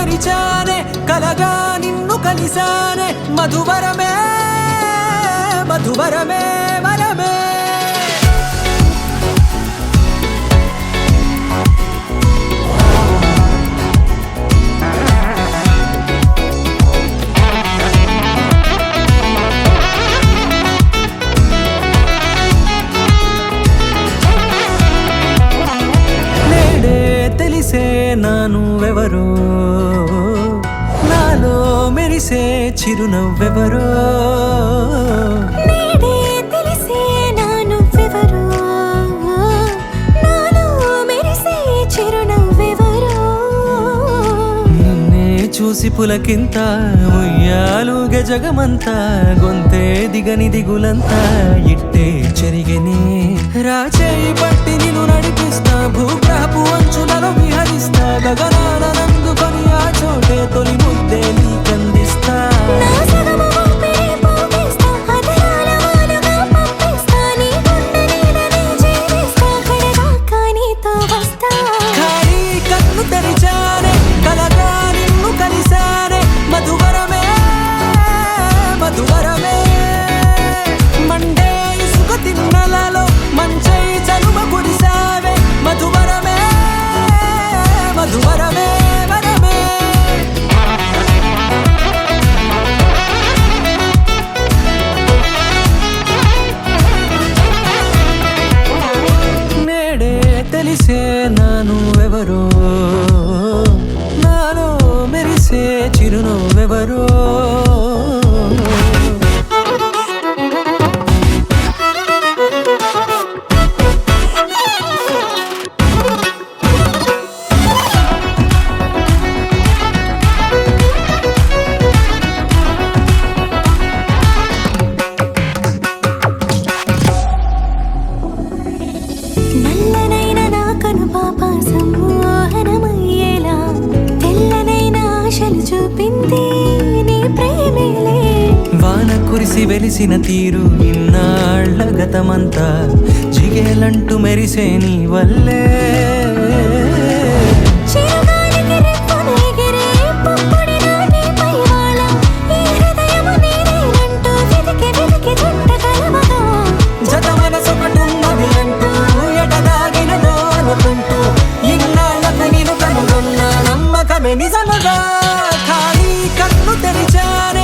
తెరిచానే కలగా నిన్ను కలిసానే మధువరమే మధువరమే వరమే తెలిసే నానువెవరో నాలో మెరిసే చిరునవ్వెవరో నేడే తెలిసే నానువెవరో నాలో మెరిసే చిరునవ్వెవరో నిన్నే చూసి పులకింత ఉయ్యాలుగే జగమంతా గొంతే దిగని దిగులంతా ఇట్టే చెరిగెనే రాచేయి పట్టి నిన్ను నడిపిస్తా భూగ్రహపు అంచులలో విహరిస్తా గగనాన నందుకొని ఆ చోటే తొలి ముద్దే నీకందిస్తా నా సగము ఊపిరి పోగేస్తా అదరాల వానగా పంపిస్తా నీ గుండె నీడనే చేరిస్తా కడదాకా నీతో వస్తా ఖాళీ కన్ను తెరిచానే కలగా నిన్ను కలిసానే మధువరమే మధువరమే మండే ఇసుక తిన్నలలో మంచై చలువ కురిసావే మధువరమే మధువరమే వరమే నేడే తెలిసే నానువెవరో నాలో మెరిసే చిరునవ్వెవరో నల్లనైన నా కనుపాప సమ్మోహనమయ్యేలా తెల్లనైన ఆశలు చూపింది నీ ప్రేమేలే వాన కురిసి వెలిసిన తీరు ఇన్నాళ్ల గతమంతా జిగేలంటూ మెరిసే నీ వల్లే చిరుగాలికి రెప్పను ఎగిరే పుప్పొడిన నీపై వాళ ఈ హృదయము నీదేనంటూ వెతికి వెతికి చుట్ట కలవగా జత మనసొకటున్నది అంటూ ఎడదాగినదో అనుకుంటూ ఇన్నాళ్లకు నేను కనుగొన్న నమ్మకమే నిజముగా ఖాళీ కన్ను తెరిచానే